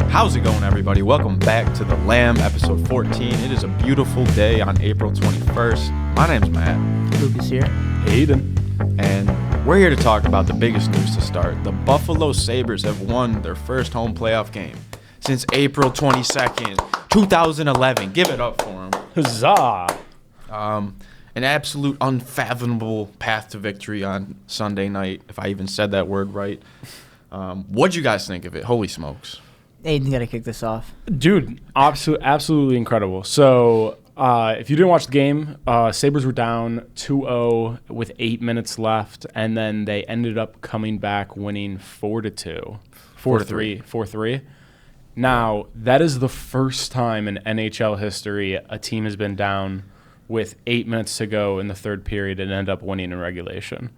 How's it going, everybody? Welcome back to the LAM, episode 14. It is a beautiful day on April 21st. My name's Matt. Lucas here. Hayden. And we're here to talk about the biggest news to start. The Buffalo Sabres have won their first home playoff game since April 22nd, 2011. Give it up for them. Huzzah! An absolute unfathomable path to victory on Sunday night, if I even said that word right. What'd you guys think of it? Holy smokes. Aiden's got to kick this off. Dude, absolutely incredible. So, if you didn't watch the game, Sabres were down 2-0 with 8 minutes left, and then they ended up coming back winning 4-2. 4-3. Now, that is the first time in NHL history a team has been down with 8 minutes to go in the third period and end up winning in regulation.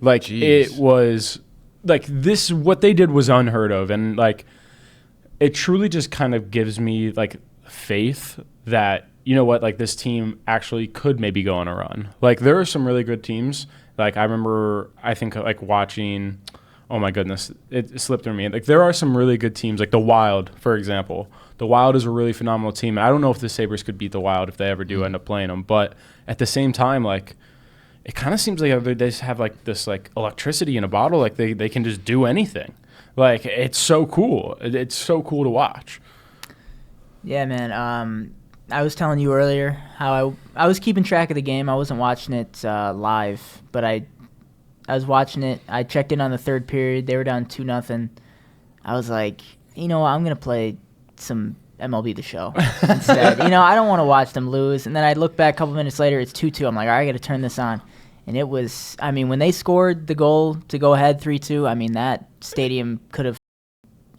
Like, Jeez. It was, like, this, what they did was unheard of, and, like, it truly just kind of gives me, like, faith that, you know what, like, this team actually could maybe go on a run. Like, there are some really good teams. Like, I remember, I think, like, watching, oh, my goodness, it slipped through me. Like, there are some really good teams, like the Wild, for example. The Wild is a really phenomenal team. And I don't know if the Sabres could beat the Wild if they ever do end up playing them. But at the same time, like, it kind of seems like they just have, like, this, like, electricity in a bottle. Like, they can just do anything. Like, it's so cool. It's so cool to watch. Yeah, man. I was telling you earlier how I was keeping track of the game. I wasn't watching it live, but I was watching it. I checked in on the third period. They were down 2-0. I was like, you know what? I'm going to play some MLB The Show instead. I don't want to watch them lose. And then I look back a couple minutes later. It's 2-2. I'm like, all right, I got to turn this on. And it was, I mean, when they scored the goal to go ahead 3-2, I mean, that stadium could have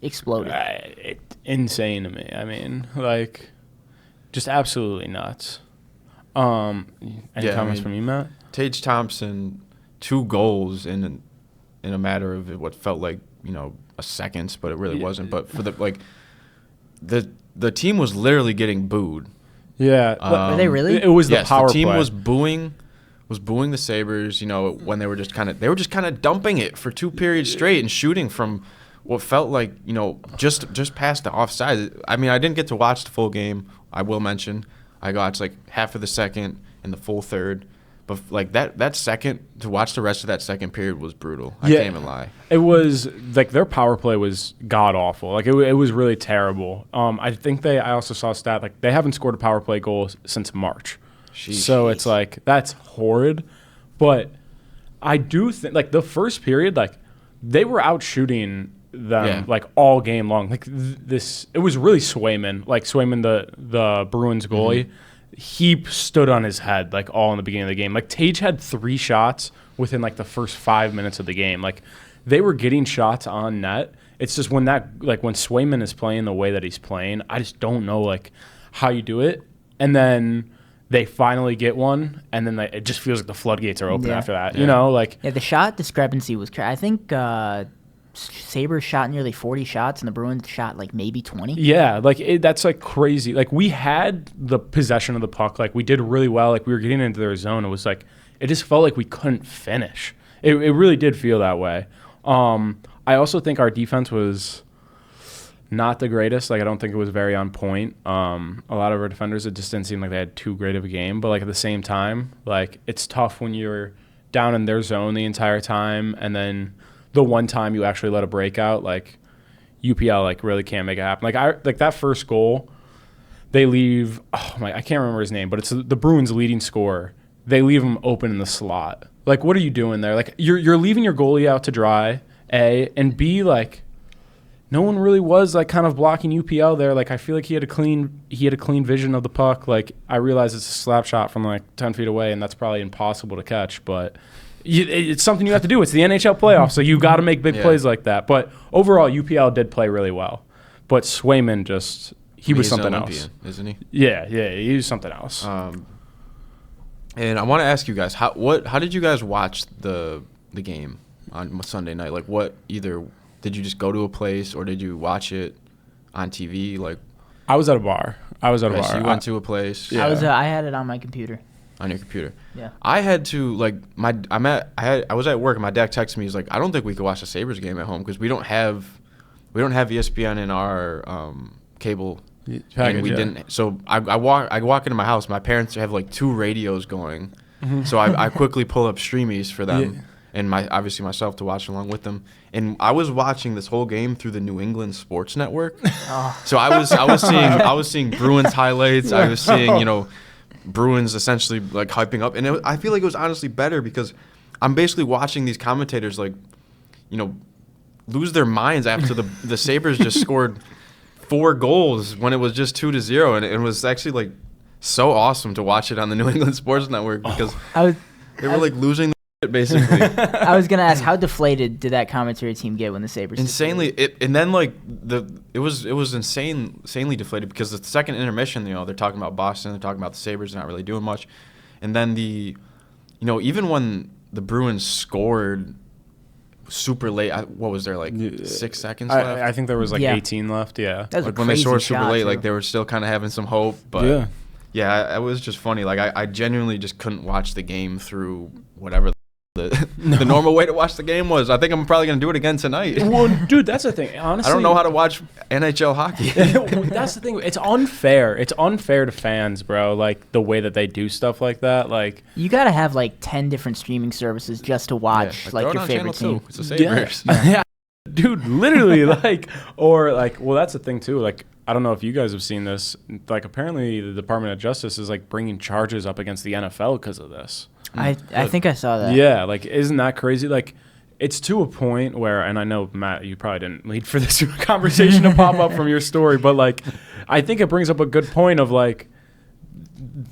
exploded. It's insane to me. I mean, like, just absolutely nuts. Any comments from you, Matt? Tage Thompson, 2 goals in a matter of what felt like, a second, but it really wasn't. But for the team was literally getting booed. Yeah. Were they really? It was the power the team play. was booing the Sabres, when they were just kind of dumping it for 2 periods straight and shooting from what felt like, just past the offside. I mean, I didn't get to watch the full game. I will mention I watched like half of the second and the full third, but like that second, to watch the rest of that second period was brutal. I can't even lie. It was like their power play was god awful. Like it was really terrible. I also saw a stat like they haven't scored a power play goal since March. So it's like, that's horrid. But I do think, like, the first period, like, they were out shooting them, like, all game long. Like, it was really Swayman. Like, Swayman, the Bruins goalie, he stood on his head, like, all in the beginning of the game. Like, Tage had 3 shots within, like, the first 5 minutes of the game. Like, they were getting shots on net. It's just when when Swayman is playing the way that he's playing, I just don't know, like, how you do it. And then they finally get one, and then it just feels like the floodgates are open after that. Yeah. The shot discrepancy was crazy. I think Sabres shot nearly 40 shots, and the Bruins shot like maybe 20. Yeah, like that's like crazy. Like we had the possession of the puck. Like we did really well. Like we were getting into their zone. It was like it just felt like we couldn't finish. It really did feel that way. I also think our defense was not the greatest. Like, I don't think it was very on point. A lot of our defenders, it just didn't seem like they had too great of a game. But, like, at the same time, like, it's tough when you're down in their zone the entire time, and then the one time you actually let a breakout, like, UPL, like, really can't make it happen. Like, that first goal, they leave – I can't remember his name, but it's the Bruins' leading scorer. They leave him open in the slot. Like, what are you doing there? Like, you're leaving your goalie out to dry, A, and B, like – no one really was like kind of blocking UPL there. Like I feel like he had a clean vision of the puck. Like I realize it's a slap shot from like 10 feet away, and that's probably impossible to catch. But it's something you have to do. It's the NHL playoffs, so you got to make big plays like that. But overall, UPL did play really well. But Swayman he was something else, isn't he? Yeah, he was something else. And I want to ask you guys how did you guys watch the game on Sunday night? Like did you just go to a place, or did you watch it on TV? Like, I was at a bar. So you went to a place. Yeah. I had it on my computer. On your computer. Yeah. I had to I was at work, and my dad texted me. He's like, I don't think we could watch the Sabres game at home because we don't have we don't have ESPN in our cable. Package, And we didn't. So I walk into my house. My parents have like 2 radios going. So I quickly pull up Streamies for them, and obviously myself to watch along with them. And I was watching this whole game through the New England Sports Network. So I was seeing Bruins highlights. I was seeing Bruins essentially like hyping up, and I feel like it was honestly better because I'm basically watching these commentators like lose their minds after the Sabres just scored 4 goals when it was just 2-0, and it was actually like so awesome to watch it on the New England Sports Network because they were like losing the basically. I was gonna ask, how deflated did that commentary team get when the Sabres? Insanely, and then like it was insanely deflated because the second intermission, they're talking about Boston, they're talking about the Sabres, not really doing much, and then even when the Bruins scored super late, what was there, like 6 seconds left? I think there was like 18 left. Yeah, that was like when they scored super late, too. like they were still kind of having some hope, but yeah, it was just funny. Like I genuinely just couldn't watch the game through whatever the normal way to watch the game was. I think I'm probably gonna do it again tonight. Well, dude, that's the thing. Honestly, I don't know how to watch NHL hockey. That's the thing. It's unfair. It's unfair to fans, bro. Like the way that they do stuff like that. Like you gotta have like 10 different streaming services just to watch like your favorite team. It's the Sabres. Yeah. Dude, literally, well, that's the thing too. Like, I don't know if you guys have seen this. Like, apparently, the Department of Justice is like bringing charges up against the NFL because of this. I think I saw that. Yeah, like, isn't that crazy? Like, it's to a point where, and I know, Matt, you probably didn't lead for this conversation to pop up from your story, but like, I think it brings up a good point of like,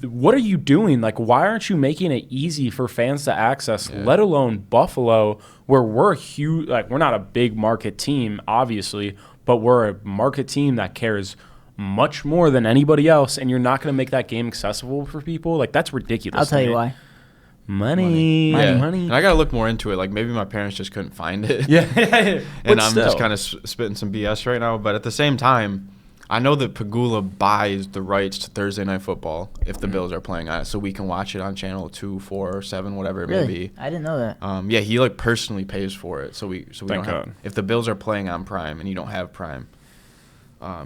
what are you doing? Like, why aren't you making it easy for fans to access, let alone Buffalo, where we're huge, like, we're not a big market team, obviously, but we're a market team that cares much more than anybody else, and you're not going to make that game accessible for people? Like, that's ridiculous. I'll tell you why. Money. And I got to look more into it. Like, maybe my parents just couldn't find it. Yeah. And I'm just kind of spitting some BS right now. But at the same time, I know that Pagula buys the rights to Thursday Night Football if the Bills are playing on it, so we can watch it on channel 2, 4, or 7, whatever it may be. I didn't know that. Yeah, he like personally pays for it, so we Thank don't have, if the Bills are playing on Prime and you don't have Prime,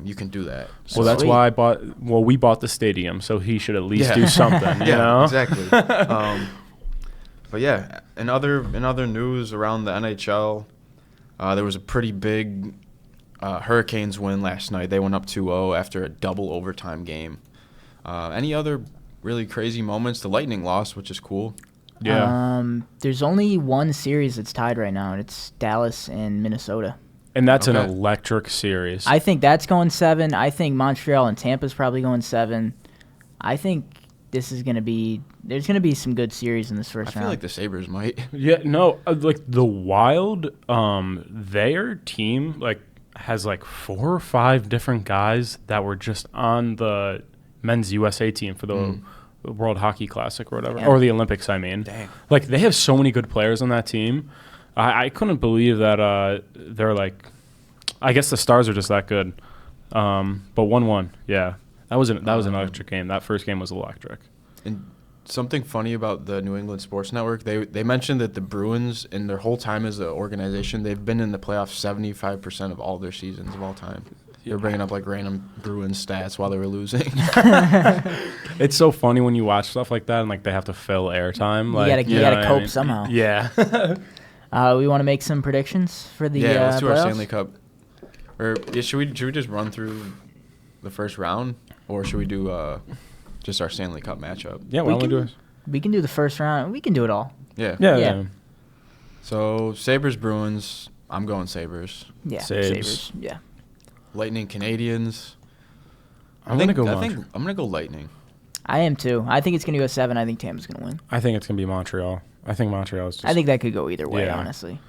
you can do that. So that's why we bought the stadium, so he should at least do something. You know? Exactly. But yeah, in other news around the NHL, there was a pretty big Hurricanes win last night. They went up 2-0 after a double overtime game. Any other really crazy moments? The Lightning lost, which is cool. Yeah. There's only one series that's tied right now, and it's Dallas and Minnesota. And that's an electric series. I think that's going 7. I think Montreal and Tampa's probably going 7. I think this is going to be – there's going to be some good series in this first round. I feel like the Sabres might. Yeah, no, like the Wild, their team, like, has like 4 or 5 different guys that were just on the men's USA team for the World Hockey Classic or whatever, or the Olympics, I mean. Dang. Like, they have so many good players on that team. I couldn't believe that they're like, I guess the Stars are just that good. But 1-1, yeah. That was an electric game. That first game was electric. And something funny about the New England Sports Network, they mentioned that the Bruins, in their whole time as an organization, they've been in the playoffs 75% of all their seasons of all time. They're bringing up like random Bruins stats while they were losing. It's so funny when you watch stuff like that and like they have to fill airtime. Like, you gotta cope somehow. Yeah. We want to make some predictions for the let's do playoffs? our Stanley Cup. Or should we just run through the first round, or should we do just our Stanley Cup matchup? Yeah, why don't we do it? We can do the first round. We can do it all. Yeah. So Sabres Bruins. I'm going Sabres. Yeah, Sabres. Yeah. Lightning Canadians. I'm gonna go Lightning. I am too. I think it's gonna go 7. I think Tampa's gonna win. I think it's gonna be Montreal. I think Montreal's just, I think that could go either way, honestly.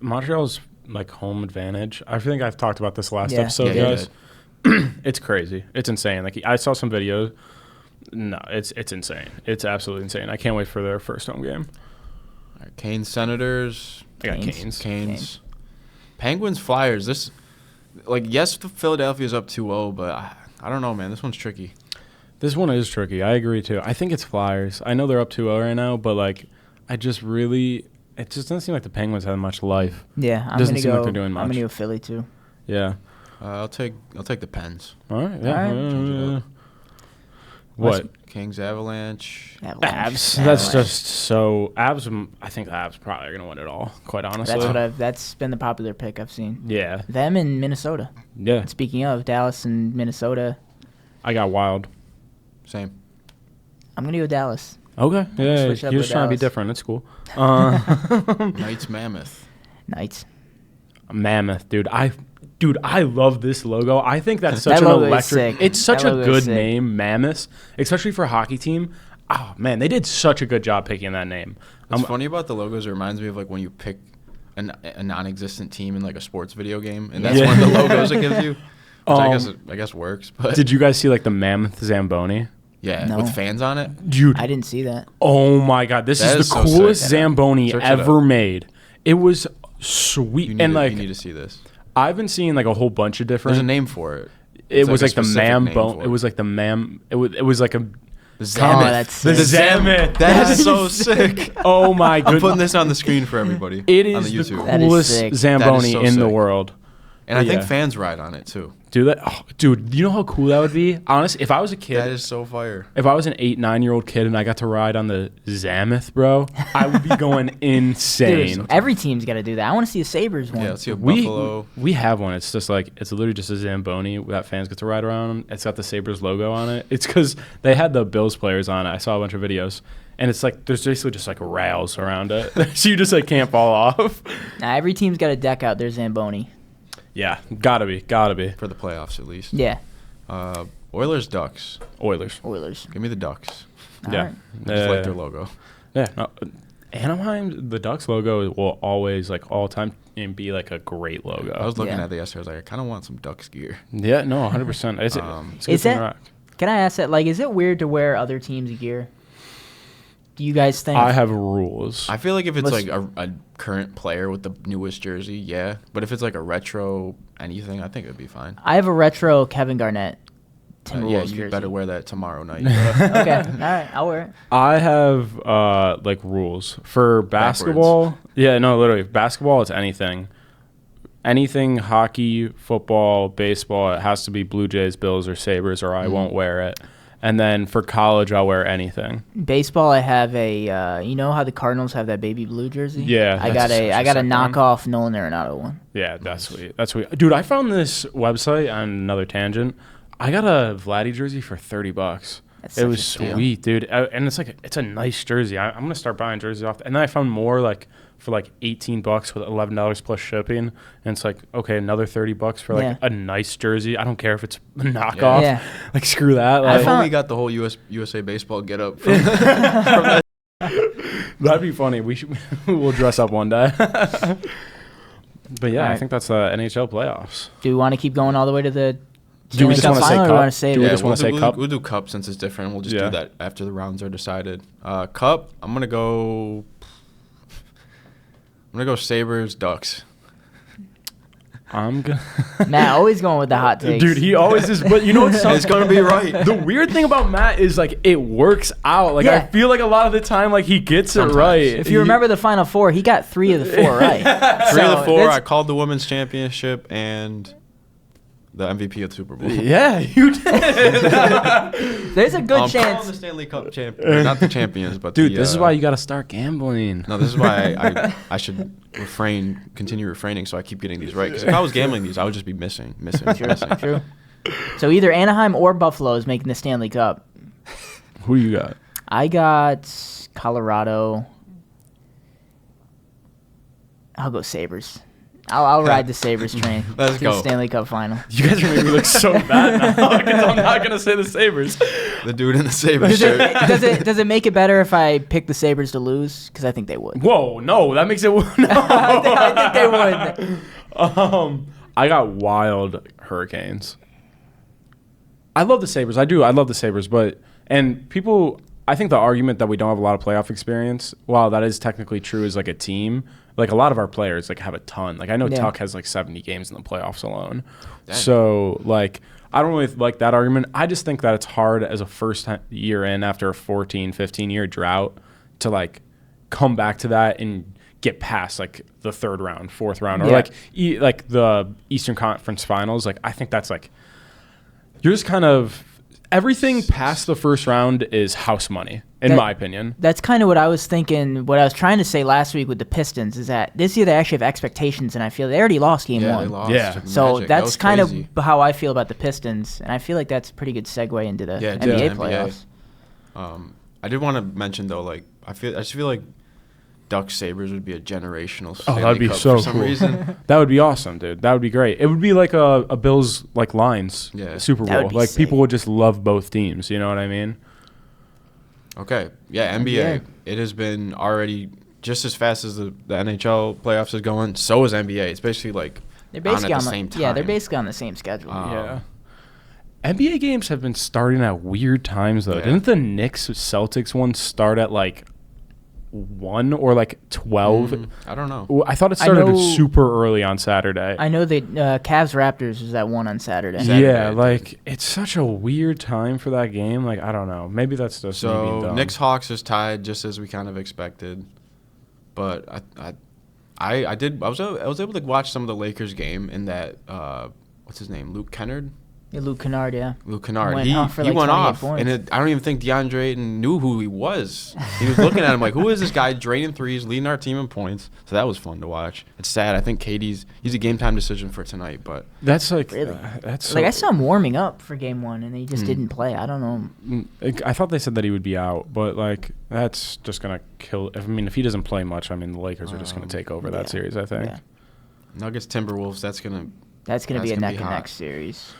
Montreal's like home advantage. I think I've talked about this last episode, Yeah, guys. It's crazy. It's insane. Like, I saw some videos. No, it's insane. It's absolutely insane. I can't wait for their first home game. All right, Canes Senators. I got Canes. Penguins Flyers. This, like, yes, Philadelphia's up 2-0, but I don't know, man. This one's tricky. This one is tricky. I agree too. I think it's Flyers. I know they're up 2-0 right now, but like, it just doesn't seem like the Penguins have much life. Yeah, I'm Doesn't gonna seem go. like they're doing much. I'm gonna go Philly too. Yeah. I'll take the Pens. All right. Yeah. All right. Change it up. What? Kings, Avalanche. Avs. That's just so Avs. I think the Avs probably are gonna win it all. Quite honestly. That's been the popular pick I've seen. Yeah. Them in Minnesota. Yeah. And speaking of Dallas and Minnesota, I got Wild. Same. I'm gonna go Dallas. Okay. Yeah. Switch it up You're with just trying to be Dallas. different. It's cool. Knights, Mammoth. Knights. Mammoth, dude. I love this logo. I think that's such That an logo is electric. sick. It's such That a logo is good sick. name, Mammoth, especially for a hockey team. Oh man, they did such a good job picking that name. What's funny about the logos, it reminds me of like when you pick a non-existent team in like a sports video game, and that's Yeah. one of the logos it gives you. Which I guess works. But Did you guys see like the Mammoth Zamboni? yeah, No. with fans on it. Dude, I didn't see that. oh my god, this That is is the so coolest sick. Zamboni Search it ever up. made. It was sweet, You and need to see this. I've been seeing like a whole bunch of different. There's a name for it. It It's was a like the specific Mam name bone. for It was like the Mam. It was like a. The Oh, Zamoth. that's The sick. Zamoth. That is so sick. Oh my I'm putting goodness! this on the screen for everybody. It on is the the YouTube. That is coolest sick. Zamboni so in the sick. world. And I think Yeah. fans ride on it too. Do that, oh, dude. You know how cool that would be? Honestly, if I was a kid, That is so fire. if I was an 8-9-year-old kid and I got to ride on the Zamoth, bro, I would be going insane. Dude, every team's got to do that. I want to see a Sabres one. Yeah, let's see a we Buffalo. we have one. It's just like it's literally just a Zamboni that fans get to ride around. It's got the Sabres logo on it. It's because they had the Bills players on it. I saw a bunch of videos, and it's like there's basically just like rails around it, so you just like can't fall off. Now, every team's got to deck out their Zamboni. Yeah, gotta be For the playoffs, at least. Yeah, Oilers, Ducks. Oilers. Oilers. Give me the Ducks. All Yeah, right. I just like their logo. Yeah, no, Anaheim, the Ducks logo will always like all time and be like a great logo. I was looking Yeah. at it yesterday. I was like, I kind of want some Ducks gear. Yeah, no, 100%. It's a good Is thing to that- rock. Can I ask that? Like, is it weird to wear other teams' gear? Do you guys think? I have rules. I feel like if it's Let's- like a current player with the newest jersey, yeah. But if it's like a retro anything, I think it'd be fine. I have a retro Kevin Garnett Timberwolves Yeah, jersey. you better wear that tomorrow night. Okay, all right, I'll wear it. I have like rules for basketball. Yeah, no, literally basketball. It's anything hockey, football, baseball. It has to be Blue Jays, Bills, or Sabres, or I won't wear it. And then for college, I'll wear anything. Baseball, I have a. You know how the Cardinals have that baby blue jersey? Yeah, I that's got such a. a I got a sick one. knockoff Nolan Arenado one. Yeah, that's sweet. That's sweet, dude. I found this website on another tangent. I got a Vladdy jersey for $30. That's It such was a steal. sweet, dude. And it's a nice jersey. I'm gonna start buying jerseys off. And then I found more like for like $18 with $11 plus shipping. And it's like, okay, another $30 for like Yeah. a nice jersey. I don't care if it's a knockoff. Yeah. Like screw that. I Like, found- We got the whole USA baseball get up. that'd be funny. We'll dress up one day. But yeah, I Alright. think that's the NHL playoffs. Do we want to keep going all the way to the Do we Stanley just Cup wanna say final, or cup? want to save Do we it? just wanna say cup? We'll do cup since it's different. We'll just Yeah. do that after the rounds are decided. Cup, I'm gonna go Sabres, Ducks. I'm gonna. Matt always going with the hot takes. Dude, he always is. But you know what's It's gonna be right. The weird thing about Matt is like it works out. Like I Yeah. feel like a lot of the time, like he gets Sometimes. it right. If you remember the Final Four, he got 3 of the 4 right. Three of the So, four. there's- I called the women's championship and the MVP of the Super Bowl. yeah, you did, There's a good I'm calling chance. the Stanley Cup champion, not the champions, but dude. the, This is why you got to start gambling. No, this is why I should continue refraining, so I keep getting these right. Because if I was gambling these, I would just be missing. True. So either Anaheim or Buffalo is making the Stanley Cup. Who you got? I got Colorado. I'll go Sabres. I'll ride the Sabres train Let's to go. the Stanley Cup final. You guys are making me look so bad now because I'm not gonna say the Sabres. The dude in the Sabres Does it, shirt. does it make it better if I pick the Sabres to lose? Because I think they would. Whoa, no, that makes it. No. I think they would. I got Wild Hurricanes. I love the Sabres. I do. I love the Sabres, and people. I think the argument that we don't have a lot of playoff experience, while that is technically true as like a team, like a lot of our players like have a ton. Like I know Yeah. Tuck has like 70 games in the playoffs alone. Dang. So like I don't really like that argument. I just think that it's hard as a first year in after a 14, 15 year drought to like come back to that and get past like the third round, fourth round, or Yeah. like the Eastern Conference Finals. Like I think that's like you're just kind of everything past the first round is house money, in my opinion. That's kind of what I was thinking. What I was trying to say last week with the Pistons is that this year they actually have expectations, and I feel they already lost game Yeah, one. they lost. Yeah. to the So Magic. That that's was kind crazy. of how I feel about the Pistons, and I feel like that's a pretty good segue into the Yeah, NBA to the playoffs. I did want to mention though, like I just feel like Ducks Sabres would be a generational. Stanley that'd be Cup so for some cool. reason. That would be awesome, dude. That would be great. It would be like a Bills like Lions Super That would Bowl. be Like sick. people would just love both teams. You know what I mean? Okay, yeah, NBA. It has been already just as fast as the NHL playoffs is going. So is NBA. It's basically like They're on basically at on the same time. Yeah, they're basically on the same schedule. Yeah. NBA games have been starting at weird times though. Yeah. Didn't the Knicks Celtics one start at like 1 or like 12? I don't know. I thought it started know- super early on Saturday. I know that Cavs Raptors was that one on Saturday. Saturday, Yeah, dude. like it's such a weird time for that game. Like I don't know. Maybe that's just me being So dumb. Knicks Hawks is tied just as we kind of expected, but I was able to watch some of the Lakers game in that what's his name, Luke Kennard. Yeah, Luke Kennard, yeah. Luke Kennard. Went He off for he like went 28 off, points. and I don't even think DeAndre Ayton knew who he was. He was looking at him like, "Who is this guy draining threes, leading our team in points?" So that was fun to watch. It's sad. I think he's a game time decision for tonight, but That's like Really? that's Like so- I saw him warming up for game one, and he just didn't play. I don't know. I thought they said that he would be out, but like that's just gonna kill. I mean, if he doesn't play much, I mean, the Lakers are just gonna take over that yeah. series. I think. Yeah. Nuggets Timberwolves. That's gonna Be a neck and hot. neck series.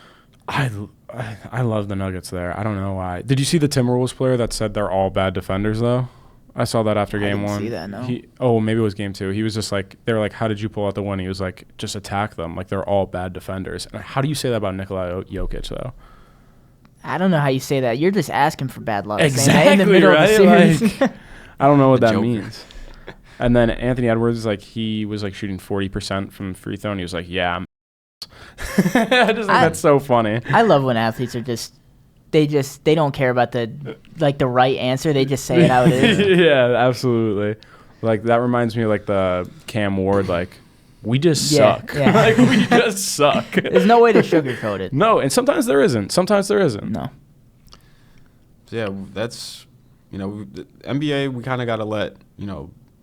I love the Nuggets there. I don't know why. Did you see the Timberwolves player that said they're all bad defenders though? I saw that after I game didn't one. see that, no. Maybe it was game two. He was just like, they were like, "How did you pull out the one?" He was like, "Just attack them. Like they're all bad defenders." And how do you say that about Nikola Jokic though? I don't know how you say that. You're just asking for bad luck. saying that Exactly, in the middle right? of the series. Like, I don't know what The that Joker. means. And then Anthony Edwards, like he was like shooting 40% from free throw, and he was like, "Yeah, I'm." I just think that's so funny. I love when athletes are they don't care about the right answer. They just say it how it is. Yeah, absolutely. Like that reminds me of like the Cam Ward, like we just Yeah, suck. yeah. Like we just suck. There's no way to sugarcoat it. No, and sometimes there isn't. Sometimes there isn't. No. So yeah, that's the NBA. We kind of got to let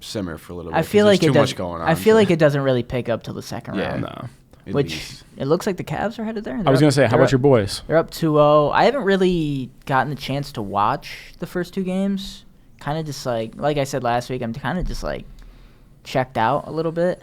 simmer for a little bit. I 'cause feel there's like it too does. much going on. I feel like it doesn't really pick up till the second Yeah. round. No. It'd Which be- it looks like the Cavs are headed there. I was gonna say, how about your boy? boys? They're up 2-0. I haven't really gotten the chance to watch the first two games. Kind of just like I said last week, I'm kind of just like checked out a little bit.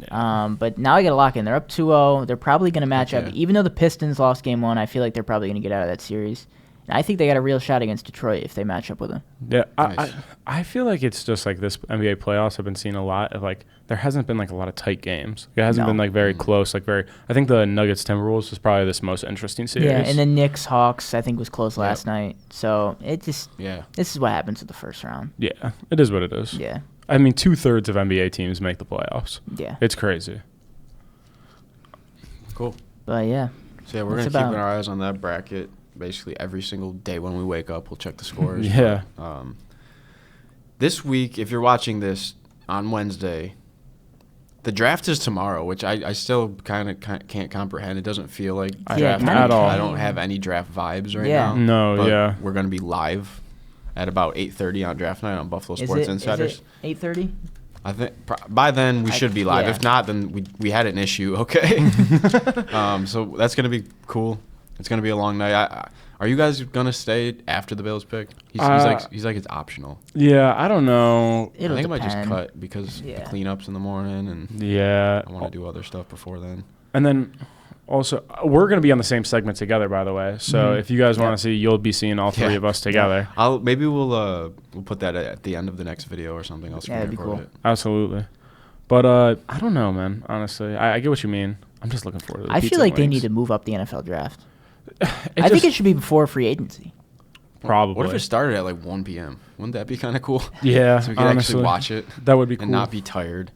But now I got to lock in. They're up 2-0. They're probably going to match up. Yeah. Even though the Pistons lost game one, I feel like they're probably going to get out of that series. And I think they got a real shot against Detroit if they match up with them. Yeah, Nice. I feel like it's just like this NBA playoffs. I've been seeing a lot of like there hasn't been like a lot of tight games. It hasn't No. been like very close. Like very. I think the Nuggets Timberwolves was probably this most interesting series. Yeah, and then Knicks Hawks I think was close last night. So this is what happens with the first round. Yeah, it is what it is. Yeah, I mean, 2/3 of NBA teams make the playoffs. yeah. It's crazy. cool. But yeah, So yeah, we're That's gonna keep about- our eyes on that bracket. Basically, every single day when we wake up, we'll check the scores. Yeah. This week, if you're watching this on Wednesday, the draft is tomorrow, which I still kind of can't comprehend. It doesn't feel like Yeah, draft kinda at all. I don't have any draft vibes right Yeah. now. No, but yeah. We're gonna be live at about 8:30 on draft night on Buffalo is Sports it Insiders. 8:30? I think by then we should be live. yeah. If not, then we had an issue. Okay. So that's gonna be cool. It's gonna be a long night. Are you guys gonna stay after the Bills pick? He's like it's optional. Yeah, I don't know. I It'll think I might just depend. cut because the Yeah. cleanups in the morning, and Yeah. I want to do other stuff before then. And then also, we're going to be on the same segment together, by the way. So if you guys want to see, you'll be seeing all three Yeah. of us together. Maybe we'll put that at the end of the next video or something else. Yeah, that'd be cool. Absolutely. But I don't know, man. Honestly, I get what you mean. I'm just looking forward to the I pizza feel like and they wings. need to move up the NFL draft. It I think just- it should be before free agency. Probably. What if it started at like 1 p.m.? Wouldn't that be kind of cool? Yeah, So we could honestly, actually watch it that would be cool. and not be tired,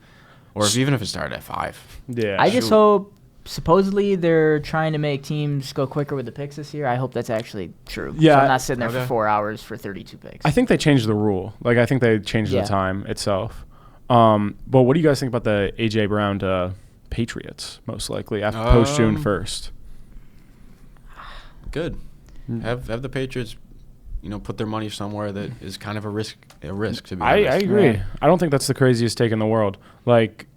or even if it started at 5. Yeah. I just Shoot. hope. Supposedly they're trying to make teams go quicker with the picks this year. I hope that's actually true. Yeah, so I'm not sitting there okay. for 4 hours for 32 picks. I think they changed the rule. Like I think they changed Yeah. the time itself. But what do you guys think about the A.J. Brown to Patriots, most likely, after post-June 1st? Good. Have the Patriots, put their money somewhere that is kind of a risk to be honest. I agree. Yeah. I don't think that's the craziest take in the world. Like,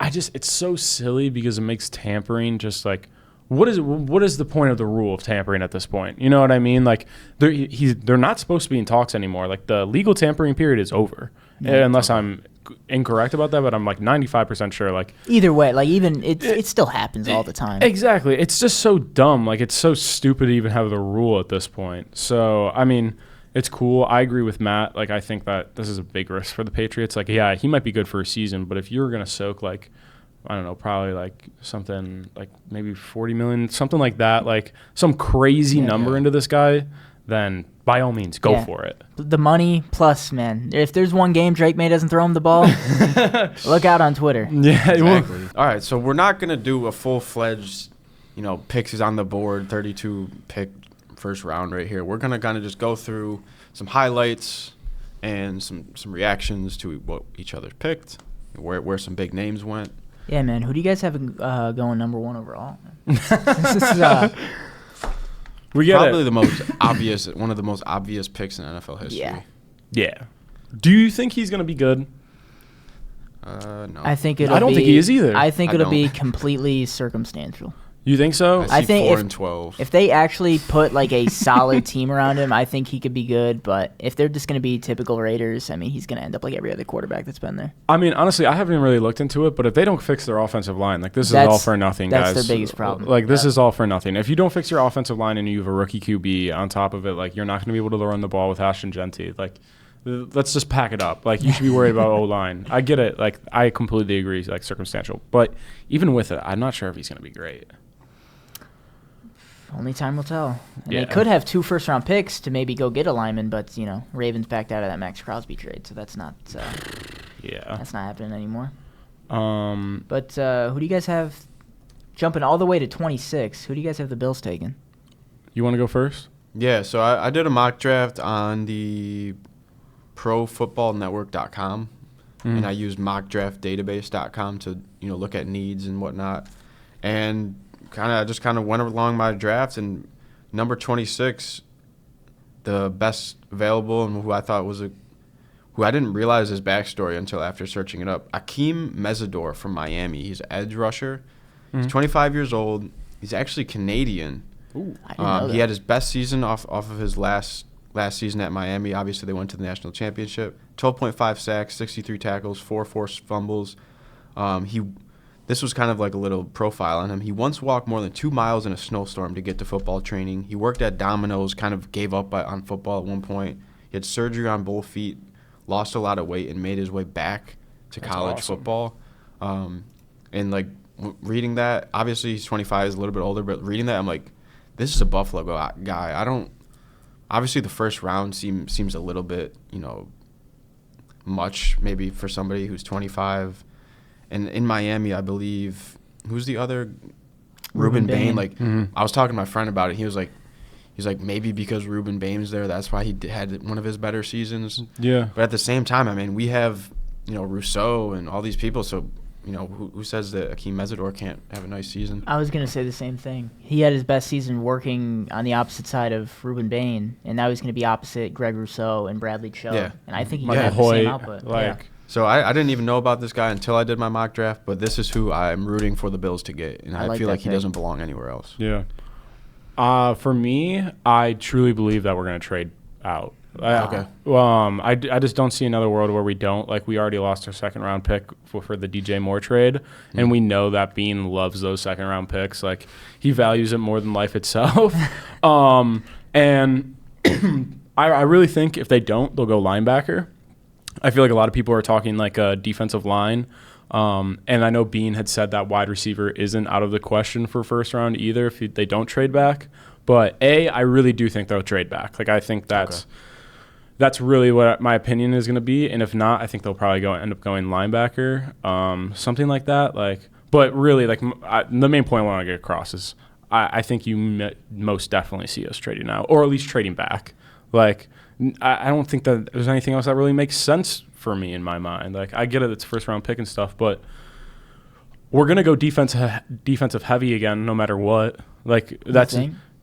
it's so silly because it makes tampering just like, what is the point of the rule of tampering at this point? You know what I mean? Like, they're not supposed to be in talks anymore. Like, the legal tampering period is over, unless I'm incorrect about that, but I'm like 95% sure. Like, either way, like, even it still happens all the time. Exactly. It's just so dumb. Like, it's so stupid to even have the rule at this point. So, I mean, it's cool. I agree with Matt. Like, I think that this is a big risk for the Patriots. Like, yeah, he might be good for a season, but if you're gonna soak, like, I don't know, probably like something like maybe 40 million, something like that, like some crazy number into this guy, then by all means, go for it. The money plus, man. If there's one game Drake May doesn't throw him the ball, look out on Twitter. Yeah, exactly. All right, so we're not going to do a full-fledged, picks is on the board, 32 pick first round right here. We're going to kind of just go through some highlights and some reactions to what each other picked, where some big names went. Yeah, man. Who do you guys have going number one overall? We got probably the most obvious, one of the most obvious picks in NFL history. Yeah. Do you think he's going to be good? No. I think I don't think he is either. I think it'll be completely circumstantial. You think so? I think 4-12. If they actually put like a solid team around him, I think he could be good. But if they're just going to be typical Raiders, I mean, he's going to end up like every other quarterback that's been there. I mean, honestly, I haven't really looked into it, but if they don't fix their offensive line, like this is all for nothing, guys. That's their biggest problem. Like this is all for nothing. If you don't fix your offensive line and you have a rookie QB on top of it, like you're not going to be able to run the ball with Ashton Genty. Like, let's just pack it up. Like, you should be worried about O-line. I get it. Like, I completely agree. Like, circumstantial, but even with it, I'm not sure if he's going to be great. Only time will tell. And they could have 2 first-round picks to maybe go get a lineman, but Ravens backed out of that Max Crosby trade, so that's not. That's not happening anymore. But who do you guys have jumping all the way to 26? Who do you guys have the Bills taking? You want to go first? Yeah. So I did a mock draft on the ProFootballNetwork.com, and I used mockdraftdatabase.com to look at needs and whatnot, and just went along my draft, and number 26, the best available and who I thought was who I didn't realize his backstory until after searching it up. Akeem Mesidor from Miami. He's an edge rusher. He's 25 years old. He's actually Canadian. Ooh, I didn't know that. He had his best season off of his last season at Miami. Obviously, they went to the national championship. 12.5 sacks, 63 tackles, 4 forced fumbles. This was kind of like a little profile on him. He once walked more than 2 miles in a snowstorm to get to football training. He worked at Domino's, kind of gave up on football at one point. He had surgery on both feet, lost a lot of weight, and made his way back to college football. And like reading that, obviously he's 25, he's a little bit older, but reading that, I'm like, this is a Buffalo guy. Obviously the first round seems a little bit, much maybe for somebody who's 25. And in Miami, I believe, who's the other? Ruben Bain. Like, I was talking to my friend about it. He was like, maybe because Ruben Bain's there, that's why he had one of his better seasons. Yeah. But at the same time, I mean, we have, Rousseau and all these people. So, who says that Akeem Mesidor can't have a nice season? I was going to say the same thing. He had his best season working on the opposite side of Ruben Bain, and now he's going to be opposite Greg Rousseau and Bradley Chubb. Yeah. And I think he can have the same output. So I didn't even know about this guy until I did my mock draft, but this is who I'm rooting for the Bills to get, and I feel like he doesn't belong anywhere else. Yeah. For me, I truly believe that we're going to trade out. Okay. I just don't see another world where we don't. Like, we already lost our second-round pick for the DJ Moore trade, and we know that Bean loves those second-round picks. Like, he values it more than life itself. And I really think if they don't, they'll go linebacker. I feel like a lot of people are talking like a defensive line. And I know Bean had said that wide receiver isn't out of the question for first round either if they don't trade back. But I really do think they'll trade back. Like, I think that's really what my opinion is going to be. And if not, I think they'll probably end up going linebacker, something like that. Like, but really, like, the main point I want to get across is I think you most definitely see us trading out, or at least trading back. Like, I don't think that there's anything else that really makes sense for me in my mind. Like, I get it, it's first round pick and stuff, but we're gonna go defensive heavy again, no matter what. Like, that's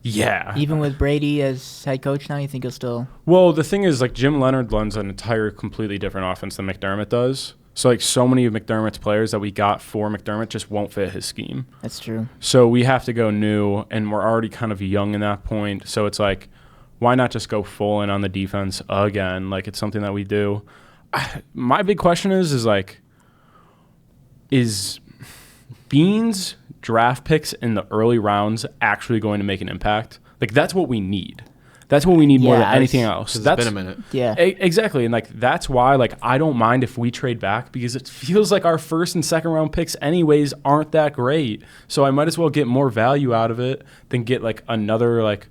yeah. Even with Brady as head coach now, you think he'll still? Well, the thing is, like, Jim Leonard runs an entire completely different offense than McDermott does. So, like, so many of McDermott's players that we got for McDermott just won't fit his scheme. That's true. So we have to go new, and we're already kind of young in that point. So it's like, why not just go full in on the defense again? Like, it's something that we do. My big question is like, is Bean's draft picks in the early rounds actually going to make an impact? Like, that's what we need. That's what we need more than anything else. It's been a minute. Yeah. Exactly. And, like, that's why, like, I don't mind if we trade back, because it feels like our first and second round picks anyways aren't that great. So I might as well get more value out of it than get, like, another, like,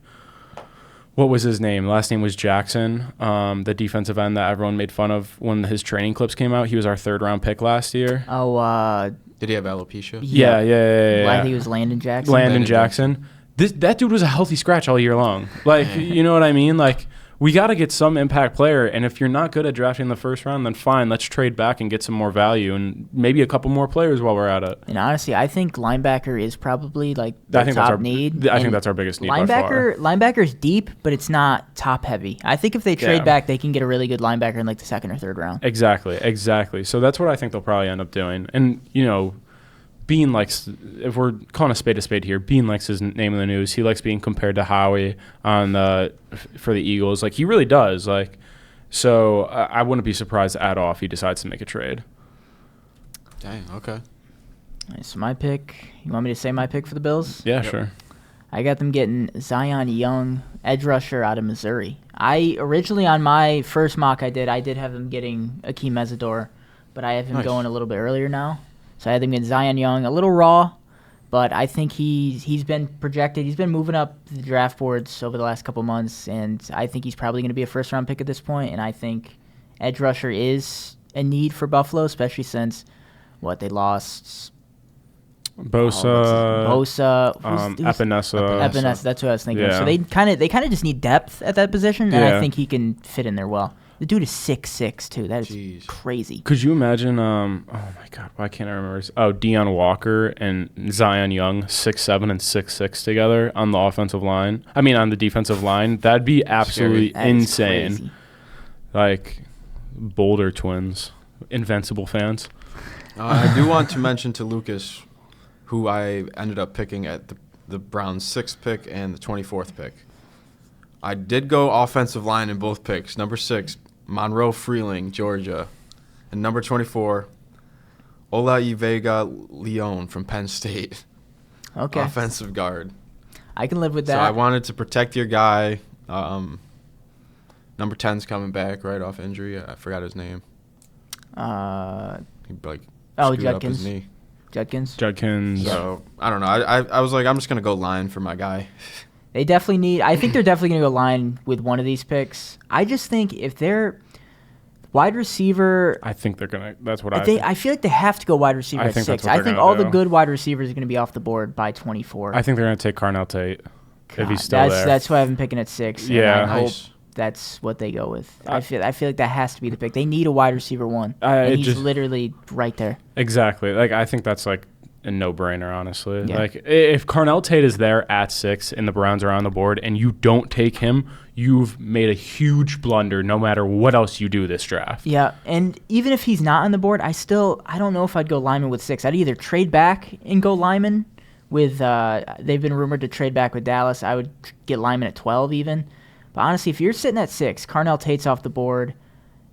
what was his name? Last name was Jackson, the defensive end that everyone made fun of when his training clips came out. He was our third round pick last year. Oh, did he have alopecia? Yeah. I think it was Landon Jackson. Landon Jackson. That dude was a healthy scratch all year long. Like, you know what I mean? Like, we got to get some impact player, and if you're not good at drafting in the first round, then fine, let's trade back and get some more value and maybe a couple more players while we're at it. And honestly, I think linebacker is probably like the top need. I think that's our biggest need by far. Linebacker's deep, but it's not top heavy. I think if they trade back, they can get a really good linebacker in like the second or third round. Exactly. So that's what I think they'll probably end up doing. And, you know, Bean likes, if we're calling a spade here, Bean likes his name in the news. He likes being compared to Howie for the Eagles. Like, he really does. Like, so I wouldn't be surprised at all if he decides to make a trade. Dang, okay. All right, so my pick, you want me to say my pick for the Bills? Yeah, sure. I got them getting Zion Young, edge rusher out of Missouri. I originally, on my first mock I did have them getting Akeem Mesidor, but I have him going a little bit earlier now. So I had them get Zion Young, a little raw, but I think he's been projected. He's been moving up the draft boards over the last couple months, and I think he's probably going to be a first-round pick at this point. And I think edge rusher is a need for Buffalo, especially since they lost Bosa, Epinesa. That's what I was thinking. Yeah. So they kind of just need depth at that position, and I think he can fit in there well. The dude is 6'6", too. That is crazy. Could you imagine, oh, my God, why can't I remember? Deion Walker and Zion Young, 6'7" and 6'6" together on the offensive line. I mean, on the defensive line. That'd be absolutely insane. Like, Boulder twins, Invincible fans. I do want to mention to Lucas, who I ended up picking at the Browns' 6th pick and the 24th pick. I did go offensive line in both picks. Number 6, Monroe Freeling, Georgia. And number 24, Olaivega Leon from Penn State. Okay. Offensive guard. I can live with that. So I wanted to protect your guy. Number 10's coming back right off injury. I forgot his name. He screwed up his knee. Judkins. So I don't know. I was like, I'm just gonna go line for my guy. They definitely need. I think they're definitely going to go line with one of these picks. I just think if they're wide receiver, I think they're gonna. That's what I think. I feel like they have to go wide receiver at 6. I think all the good wide receivers are going to be off the board by 24. I think they're going to take Carnell Tate if he's still there. That's why I have him picking at 6. Yeah, and I hope that's what they go with. I feel like that has to be the pick. They need a wide receiver 1, and he's literally right there. Exactly. Like, I think that's like a no-brainer, honestly. Yeah. Like, if Carnell Tate is there at 6 and the Browns are on the board and you don't take him, you've made a huge blunder no matter what else you do this draft. Yeah, and even if he's not on the board, I don't know if I'd go lineman with 6. I'd either trade back and go lineman with they've been rumored to trade back with Dallas. I would get lineman at 12 even. But honestly, if you're sitting at 6, Carnell Tate's off the board,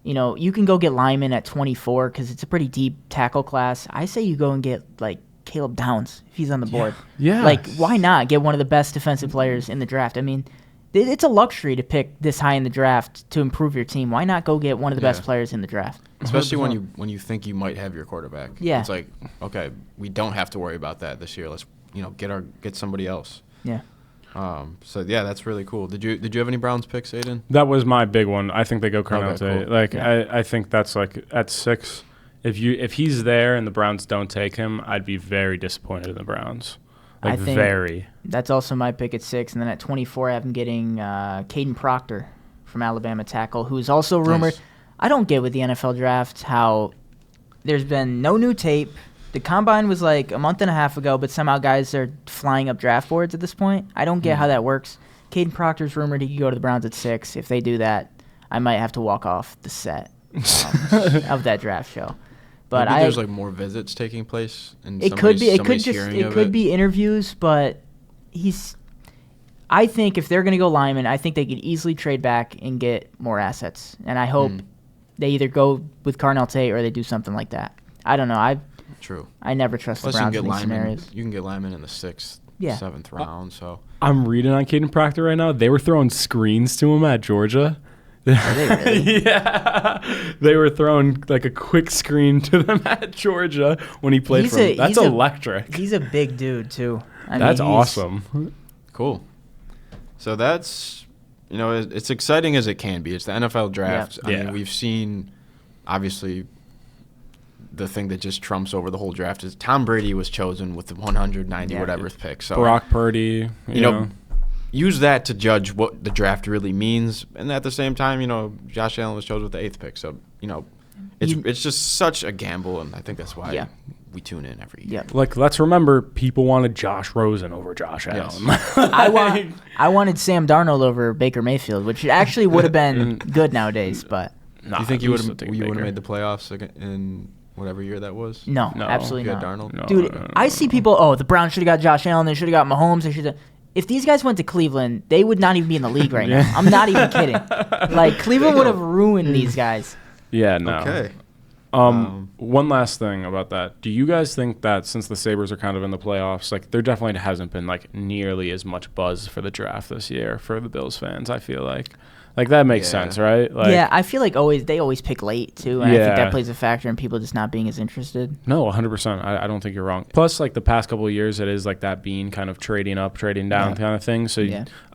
you can go get lineman at 24 because it's a pretty deep tackle class. I say you go and get, like, Caleb Downs if he's on the board. Yeah. Like, why not get one of the best defensive players in the draft? I mean, it's a luxury to pick this high in the draft to improve your team. Why not go get one of the best players in the draft? Especially when you think you might have your quarterback. Yeah. It's like, okay, we don't have to worry about that this year. Let's get somebody else. Yeah. So yeah, that's really cool. Did you have any Browns picks, Aiden? That was my big one. I think they go Carnell Tate. Cool. Like, I think that's like at 6. If he's there and the Browns don't take him, I'd be very disappointed in the Browns. Like, I think very. That's also my pick at 6, and then at 24, I have him getting Caden Proctor from Alabama tackle, who's also rumored. Nice. I don't get with the NFL draft how there's been no new tape. The combine was like a month and a half ago, but somehow guys are flying up draft boards at this point. I don't get how that works. Caden Proctor's rumored he could go to the Browns at 6. If they do that, I might have to walk off the set of that draft show. But Maybe there's like more visits taking place, and it could be. It could be interviews, but I think if they're going to go lineman, I think they could easily trade back and get more assets. And I hope they either go with Carnell Tate or they do something like that. I don't know. True. I never trust the Browns in these scenarios. You can get linemen in the 6th, 7th round. So I'm reading on Caden Proctor right now. They were throwing screens to him at Georgia. Are they really? Yeah, they were throwing like a quick screen to them at Georgia when he played for them. That's electric. He's a big dude too. That's awesome. Cool. So that's, it's exciting as it can be. It's the NFL draft. Yeah. I mean, we've seen, obviously, the thing that just trumps over the whole draft is Tom Brady was chosen with the 190 whatever pick. So Brock Purdy, you know. Use that to judge what the draft really means. And at the same time, Josh Allen was chosen with the 8th pick. So, it's just such a gamble, and I think that's why we tune in every year. Yep. Like, let's remember, people wanted Josh Rosen over Josh Allen. I wanted Sam Darnold over Baker Mayfield, which actually would have been good nowadays. But do you think you would have made the playoffs in whatever year that was? No, absolutely not. Darnold? No, Dude, I see people, the Browns should have got Josh Allen. They should have got Mahomes. They should have. If these guys went to Cleveland, they would not even be in the league right now. I'm not even kidding. Like, Cleveland would have ruined these guys. Yeah, no. Okay. One last thing about that. Do you guys think that since the Sabres are kind of in the playoffs, like, there definitely hasn't been like nearly as much buzz for the draft this year for the Bills fans, I feel like. Like, that makes sense, right? Like, yeah, I feel like they always pick late, too, and I think that plays a factor in people just not being as interested. No, 100%. I don't think you're wrong. Plus, like, the past couple of years, it is like that being kind of trading up, trading down kind of thing. So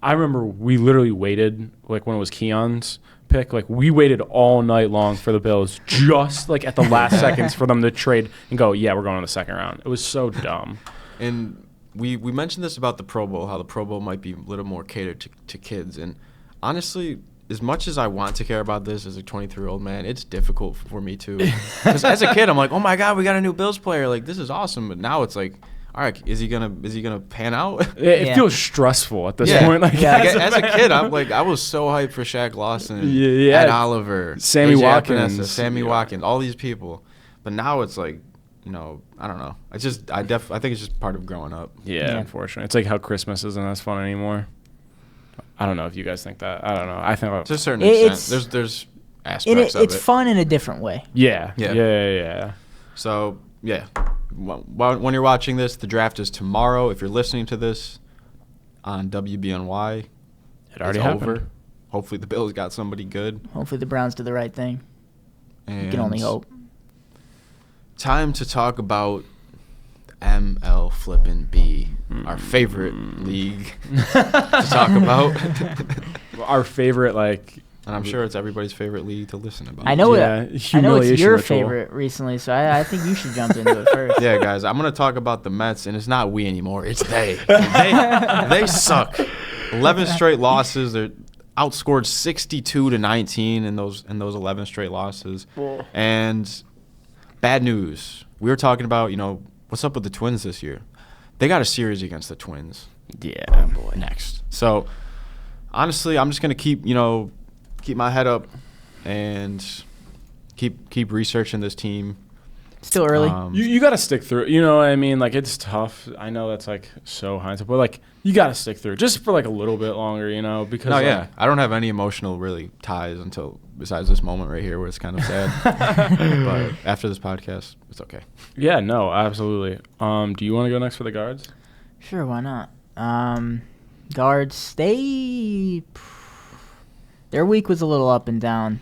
I remember we literally waited, like, when it was Keon's pick, like, we waited all night long for the Bills just, like, at the last seconds for them to trade and go, we're going in the second round. It was so dumb. And we mentioned this about the Pro Bowl, how the Pro Bowl might be a little more catered to kids. And honestly, as much as I want to care about this as a 23-year-old man, it's difficult for me to. Because as a kid, I'm like, oh my God, we got a new Bills player. Like, this is awesome. But now it's like, all right, is he gonna pan out? It feels stressful at this point. Like, as a kid, I'm like, I was so hyped for Shaq Lawson, Ed Oliver, Sammy AJ Watkins, Epinesa, Sammy Watkins, all these people. But now it's like, I don't know. I think it's just part of growing up. Yeah, unfortunately, it's like how Christmas isn't as fun anymore. I don't know if you guys think that. I don't know. I think to a certain extent, there's aspects of it. It's fun in a different way. Yeah. So, when you're watching this, the draft is tomorrow. If you're listening to this on WBNY, it already happened. Over. Hopefully the Bills got somebody good. Hopefully the Browns do the right thing. And you can only hope. Time to talk about ML flippin' B, our favorite league to talk about. Our favorite, like, and I'm sure it's everybody's favorite league to listen about. I know it's your favorite recently, so I think you should jump into it first. Yeah, guys, I'm gonna talk about the Mets, and it's not we anymore; it's they. They suck. 11 straight losses. They're outscored 62-19 in those 11 straight losses. Whoa. And bad news. We were talking about what's up with the Twins this year? They got a series against the Twins. Yeah, boy. Next. So, honestly, I'm just going to keep my head up and keep researching this team. Still early. You got to stick through it. You know what I mean? Like, it's tough. I know that's, like, so hindsight. But, like, you got to stick through it just for, like, a little bit longer, because. No, yeah. I don't have any emotional, really, ties besides this moment right here where it's kind of sad. But after this podcast, it's okay. Yeah, no, absolutely. Do you want to go next for the guards? Sure, why not? Guards, their week was a little up and down.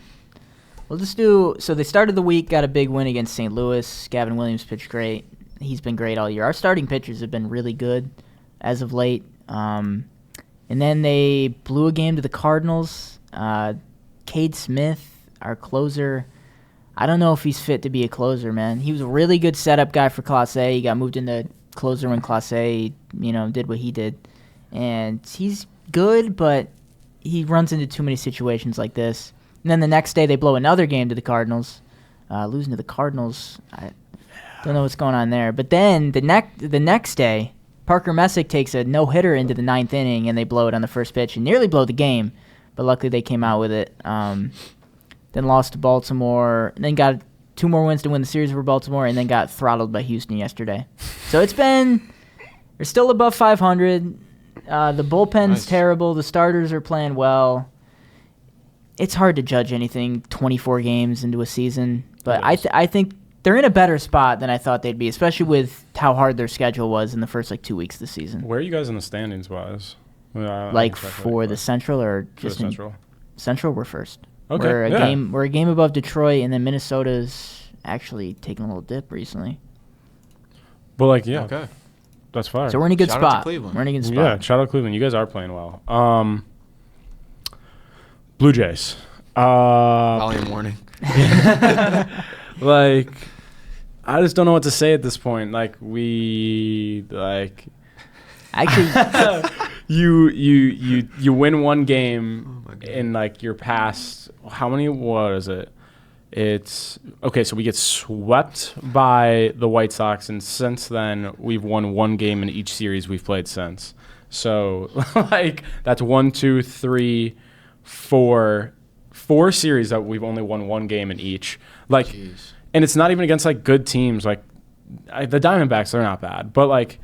We'll just so they started the week, got a big win against St. Louis. Gavin Williams pitched great. He's been great all year. Our starting pitchers have been really good as of late. And then they blew a game to the Cardinals. Cade Smith, our closer, I don't know if he's fit to be a closer, man. He was a really good setup guy for Class A. He got moved into closer when Class A, did what he did. And he's good, but he runs into too many situations like this. And then the next day they blow another game to the Cardinals. Losing to the Cardinals, I don't know what's going on there. But then the next day, Parker Messick takes a no-hitter into the 9th inning, and they blow it on the first pitch and nearly blow the game. But luckily they came out with it. Then lost to Baltimore, and then got 2 more wins to win the series over Baltimore, and then got throttled by Houston yesterday. So they're still above 500. The bullpen's terrible. The starters are playing well. It's hard to judge anything 24 games into a season, but I think they're in a better spot than I thought they'd be, especially with how hard their schedule was in the first 2 weeks of the season. Where are you guys in the standings wise? For the Central or just the Central? Central, we're first. Okay, We're a game above Detroit, and then Minnesota's actually taking a little dip recently. But okay, that's fine. So we're in a good Shout out to spot. Cleveland. We're in a good spot. Yeah, shout out Cleveland. You guys are playing well. Blue Jays. Volume warning. I just don't know what to say at this point. Actually, you win one game in your past. How many? What is it? It's okay. So we get swept by the White Sox, and since then we've won one game in each series we've played since. So that's 1, 2, 3, 4 series that we've only won one game in each. Jeez. And it's not even against good teams. The Diamondbacks, they're not bad, but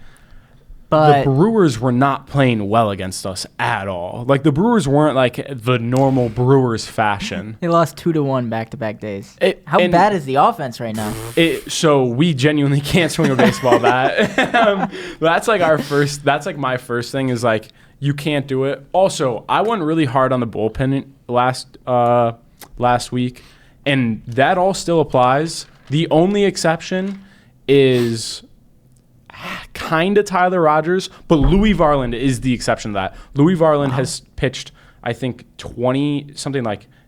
the Brewers were not playing well against us at all. The Brewers weren't the normal Brewers fashion. they lost 2-1 back-to-back days. How bad is the offense right now? So we genuinely can't swing a baseball bat. That's our first. That's my first thing is you can't do it. Also, I went really hard on the bullpen last week, and that all still applies. The only exception is kind of Tyler Rogers, but Louis Varland is the exception to that. Louis Varland has pitched, I think,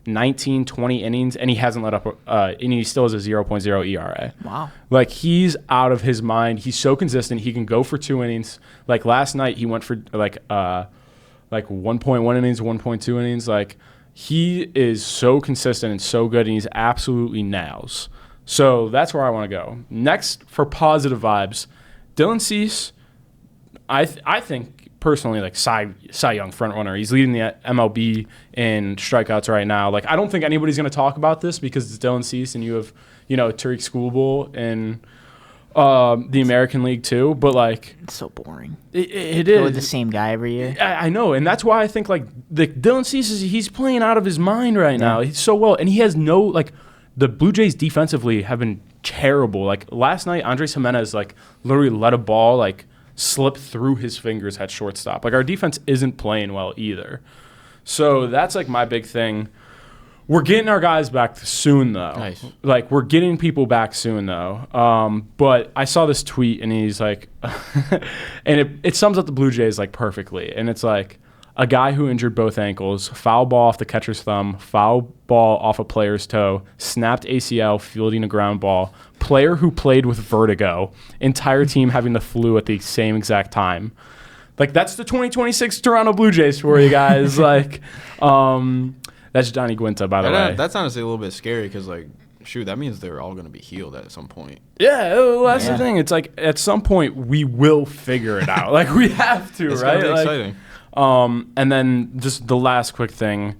19, 20 innings, and he hasn't let up, and he still has a 0.0 ERA. Wow. He's out of his mind. He's so consistent. He can go for 2 innings. Last night, he went for 1.1 innings, 1.2 innings. He is so consistent and so good, and he's absolutely nails. So that's where I want to go. Next, for positive vibes, Dylan Cease, I think personally Cy Young front runner. He's leading the MLB in strikeouts right now. I don't think anybody's going to talk about this because it's Dylan Cease and you have Tariq Schoolbull in the American League too. But it's so boring. It is. Go with the same guy every year. I know, and that's why I think the Dylan Cease he's playing out of his mind right now. He's so well, and he has no the Blue Jays defensively have been terrible. Last night, Andres Jimenez literally let a ball slip through his fingers at shortstop. Our defense isn't playing well either. So that's my big thing. We're getting our guys back soon though. Nice. We're getting people back soon though. But I saw this tweet and he's and it sums up the Blue Jays perfectly. And it's a guy who injured both ankles, foul ball off the catcher's thumb, foul ball off a player's toe, snapped ACL fielding a ground ball, player who played with vertigo, entire team having the flu at the same exact time. That's the 2026 Toronto Blue Jays for you guys. That's Johnny Guinta, by the way. That's honestly a little bit scary because, that means they're all going to be healed at some point. Yeah, well, that's the thing. It's at some point we will figure it out. We have to, it's right? It's going to be exciting. And then just the last quick thing,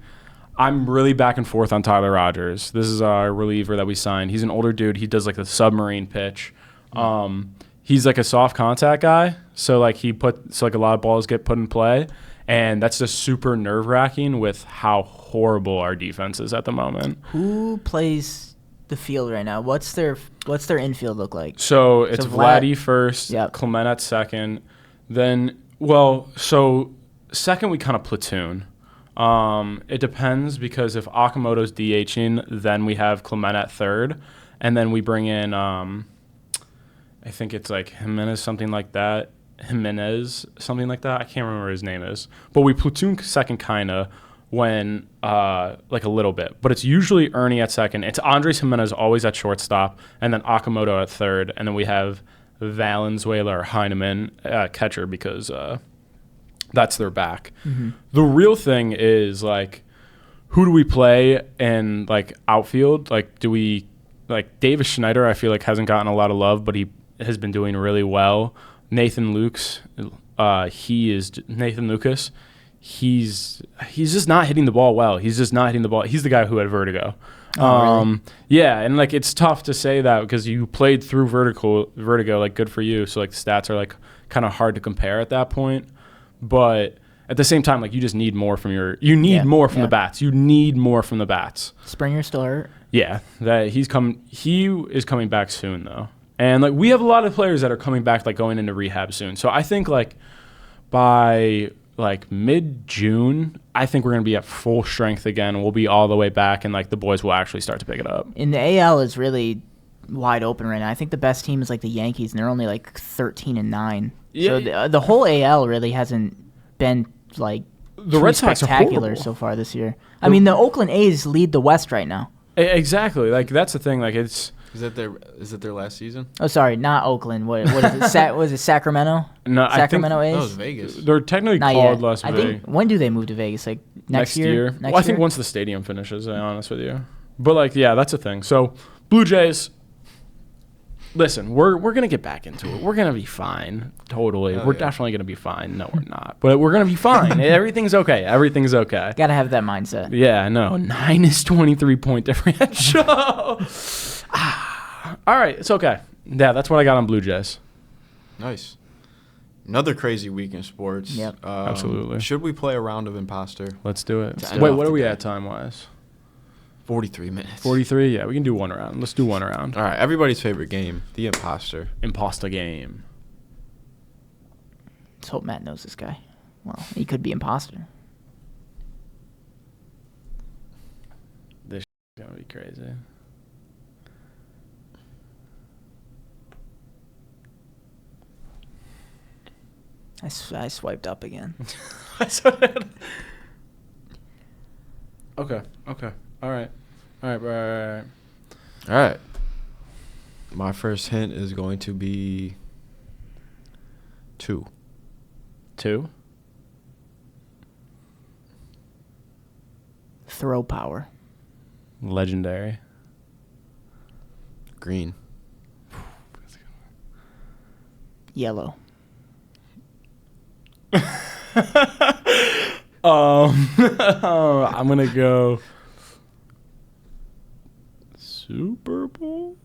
I'm really back and forth on Tyler Rogers. This is our reliever that we signed. He's an older dude. He does the submarine pitch. He's a soft contact guy. So a lot of balls get put in play. And that's just super nerve wracking with how horrible our defense is at the moment. Who plays the field right now? What's their infield look like? So it's Vladdy first, Clement at second. Then, second we kind of platoon. It depends because if Okamoto's DHing, then we have Clement at third, and then we bring in I think it's Jimenez, something like that. I can't remember what his name is. But we platoon second kinda when a little bit. But it's usually Ernie at second. It's Andres Jimenez always at shortstop, and then Okamoto at third, and then we have Valenzuela or Heineman at catcher because That's their back. Mm-hmm. The real thing is, like, who do we play in, like, outfield? Like, do we, like, Davis Schneider, I feel like, hasn't gotten a lot of love, but he has been doing really well. Nathan Lucas, he's just not hitting the ball well. He's just not hitting the ball. He's the guy who had vertigo. Really? Yeah, and, like, it's tough to say that because you played through vertigo, like, good for you. So, like, the stats are, like, kind of hard to compare at that point. But at the same time, like, you just need more from more from the bats. You need more from the bats. Springer's still hurt. Yeah, he is coming back soon, though. And, like, we have a lot of players that are coming back, like, going into rehab soon. So I think, like, by, like, mid-June, I think we're going to be at full strength again. We'll be all the way back, and, like, the boys will actually start to pick it up. And the AL is really wide open right now. I think the best team is, like, the Yankees, and they're only, like, 13-9. Yeah. So the whole AL really hasn't been, like, The Red Sox are spectacular horrible so far this year. I mean, the Oakland A's lead the West right now. Exactly. Like, that's the thing. Like, it's... Is it their last season? Oh, sorry, not Oakland. What is it? Was it Sacramento? No, Sacramento I think A's? That was Vegas. they're technically Not called yet. Las I Vegas. think, when do they move to Vegas? Like next year? Well, I think once the stadium finishes, to be honest with you. But, like, yeah, that's the thing. So, Blue Jays, listen, we're going to get back into it. We're going to be fine. Totally. We're definitely going to be fine. No, we're not. But we're going to be fine. Everything's okay. Everything's okay. Got to have that mindset. Yeah, no. 9 is 23-point differential. All right. It's okay. Yeah, that's what I got on Blue Jays. Nice. Another crazy week in sports. Yep. Absolutely. Should we play a round of imposter? Let's do it. Let's do Wait, it. what are we at time-wise? 43 minutes. 43? Yeah, we can do one round. Let's do one round. All right. Everybody's favorite game, the imposter. Imposter game. Let's hope Matt knows this guy. Well, he could be imposter. This is going to be crazy. I swiped up again. Okay. All right. All right. My first hint is going to be 2. 2? Throw power. Legendary. Green. Yellow. I'm gonna go Super Bowl.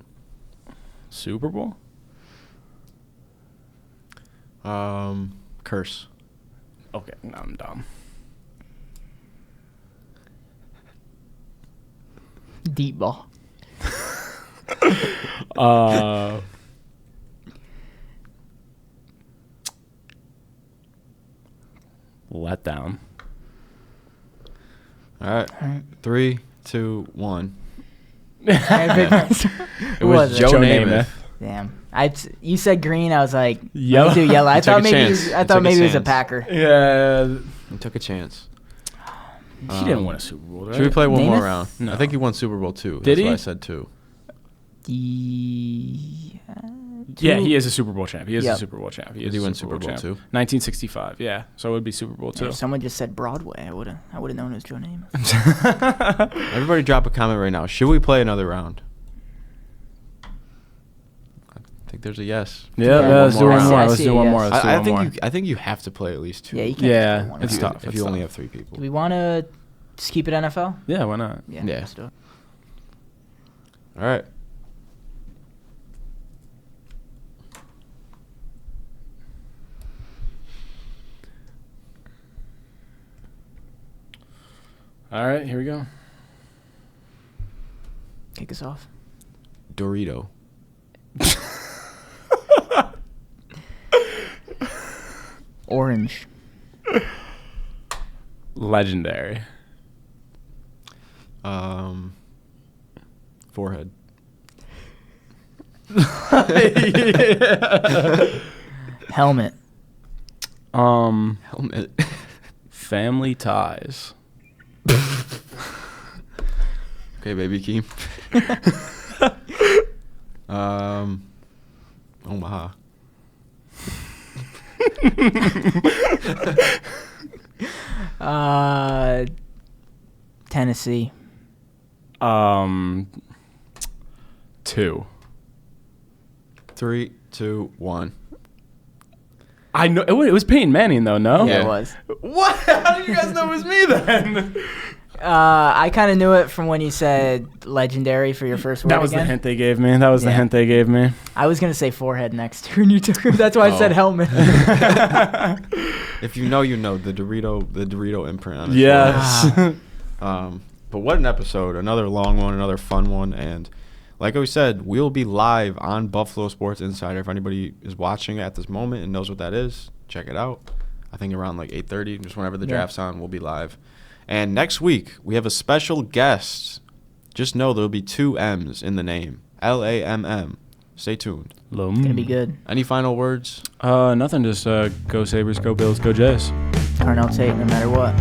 Curse. Okay, no, I'm dumb. Deep ball. Let down. All right. 3, 2, 1. It was Joe Namath. Damn. You said green. I was like, Yellow. do yellow. I Took thought a maybe chance. I thought Took a maybe it was a chance. Packer. Yeah. You took a chance. He didn't win a Super Bowl, right? Should we play one more Namath? round? No. I think he won Super Bowl 2. Did That's he? why I said 2. Yeah, he is a Super Bowl champ. He is Yep. a Super Bowl champ. Did he win Super Bowl champ. 2? 1965. Yeah, so it would be Super Bowl 2. If someone just said Broadway, I would have known it was Joe Namath. Everybody drop a comment right now. Should we play another round? I think there's a yes. Yeah, Yeah, let's do one more. I Let's see do a one yes. more. Let's do one more. I think you have to play at least 2. Yeah, you can't. Yeah, just do one it's if round. tough. If It's you only tough. have 3 people. Do we want to just keep it NFL? Yeah, why not? Yeah. Yeah. Let's do it. All right. All right, here we go. Kick us off. Dorito. Orange. Legendary. Forehead. Helmet. Helmet. Family ties. Okay, baby Keem. Omaha. Tennessee. 2. 3, 2, 1. I know it was Peyton Manning though. No. Yeah, Yeah. it was. What? How did you guys know it was me then? I kind of knew it from when you said legendary for your first word. That was again. the hint they gave me. That was the Yeah. hint they gave me. I was gonna say forehead next to when you took it. That's why I said Oh. helmet. If you know, you know the Dorito imprint on his Yes. But what an episode. Another long one, another fun one. And like we said, we'll be live on Buffalo Sports Insider. If anybody is watching at this moment and knows what that is, check it out. I think around like 8:30, just whenever the draft's on, we'll be live. And next week, we have a special guest. Just know there'll be 2 M's in the name. LAMM. Stay tuned. It's gonna be good. Any final words? Nothing. Just go Sabres, go Bills, go Jays. Carnell Tate, no matter what.